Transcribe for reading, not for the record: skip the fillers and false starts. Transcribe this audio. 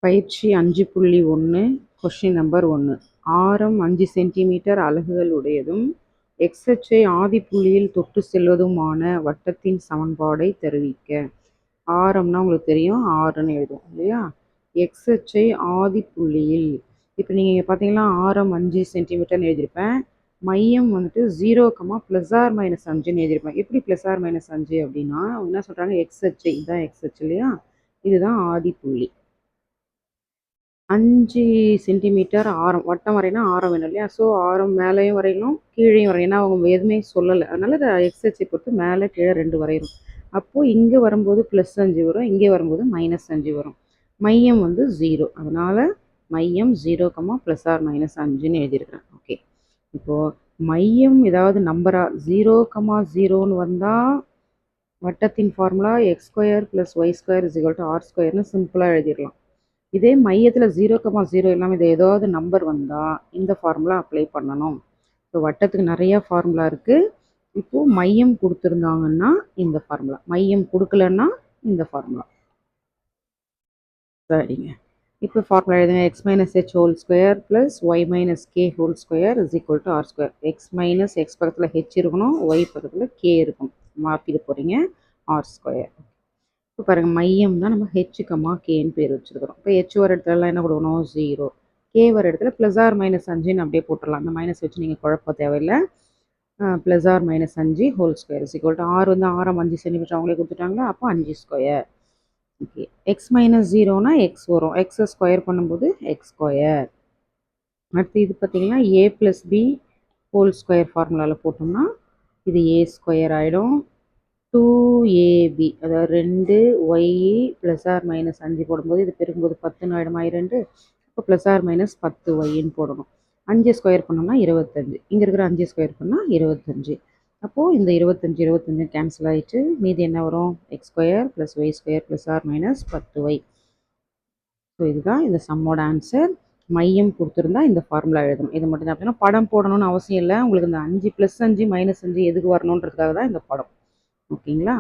பயிற்சி 5.1 question number 1. ஆரம் 5 centimetre அலகுகள் உடையதும் எக்ஸ் அச்சை ஆதிப்புள்ளியில் தொட்டு செல்வதுமான வட்டத்தின் சமன்பாடை தருவிக்க. ஆரம்னா உங்களுக்கு தெரியும், ஆறுன்னு எழுதும் இல்லையா? எக்ஸ் அச்சை ஆதிப்புள்ளியில், இப்போ நீங்கள் பார்த்தீங்கன்னா ஆரம் 5 சென்டிமீட்டர்னு எழுதியிருப்பேன். மையம் வந்துட்டு 0, +−5ன்னு எழுதியிருப்பேன். எப்படி +−5 அப்படின்னா என்ன சொல்கிறாங்க, எக்ஸ் அச்சை, இதுதான் எக்ஸ் அச்சு இல்லையா? இதுதான் ஆதிப்புள்ளி. 5 சென்டிமீட்டர் ஆரம், வட்டம் வரையினா ஆரம் வேணும் இல்லையா? ஸோ ஆரம் மேலேயும் வரையணும், கீழேயும் வரையணும். ஏன்னா அவங்க எதுவுமே சொல்லலை, அதனால் எக்ஸ் அச்சை பொறுத்து மேலே கீழே 2 வரையணும். அப்போது இங்கே வரும்போது +5 வரும், இங்கே வரும்போது -5 வரும். மையம் வந்து 0, அதனால் மையம் 0, +−5ன்னு எழுதியிருக்கிறேன். ஓகே, இப்போது மையம் ஏதாவது நம்பராக 0, 0ன்னு வந்தால் வட்டத்தின் ஃபார்முலா x² + y² = r²ன்னு சிம்பிளாக எழுதிடலாம். இதே மையத்தில் 0, 0 இல்லாமல் இது ஏதாவது நம்பர் வந்தால் இந்த ஃபார்முலா அப்ளை பண்ணணும். ஸோ வட்டத்துக்கு நிறையா ஃபார்முலா இருக்குது. இப்போது மையம் கொடுத்துருந்தாங்கன்னா இந்த ஃபார்முலா, மையம் கொடுக்கலன்னா இந்த ஃபார்முலா. சரிங்க, இப்போ ஃபார்முலா எழுதுங்க. x - h² + y - k² = r². x பக்கத்தில் h இருக்கணும், y பக்கத்தில் k இருக்கணும். மாற்றிட்டு போகிறீங்க, r². இப்போ பாருங்கள், மையம் தான் நம்ம h, kன்னு பேர் வச்சுருக்கிறோம். இப்போ h வர இடத்துலலாம் என்ன கொடுக்கணும், 0. k வர இடத்துல +−5ன்னு அப்படியே போட்டுடலாம். அந்த மைனஸ் வச்சு நீங்கள் குழப்ப தேவையில்லை. +−5² = r வந்து ஆரம் 5 சென்டிமீட்டர் அவங்களே கொடுத்துட்டாங்களா, அப்போ 5². ஓகே, x - 0னா x வரும், x ஸ்கொயர் பண்ணும்போது x². அடுத்து இது பார்த்தீங்கன்னா a + b² ஃபார்முலாவில் போட்டோம்னா இது a² ஆகிடும். 2ab, அதாவது 2y +−5 போடும்போது இது பெருக்கும்போது 10ன்னு ஆகிடுமா, 2. இப்போ +−10yன்னு போடணும். 5 ஸ்கொயர் பண்ணோம்னா 25, இங்கே இருக்கிற 5 ஸ்கொயர் பண்ணால் 25. அப்போது இந்த 25 கேன்சல் ஆகிட்டு மீதி என்ன வரும், x² + y² + r - 10y. So இதுதான் இந்த சம்மோட ஆன்சர். மையம் கொடுத்துருந்தா இந்த ஃபார்முலா எழுதணும். இது மட்டும் தான். அப்படின்னா படம் போடணும்னு அவசியம் இல்லை. உங்களுக்கு இந்த 5 +5 -5 எதுக்கு வரணுன்றதுக்காக தான் இந்த படம். ஓகேங்களா?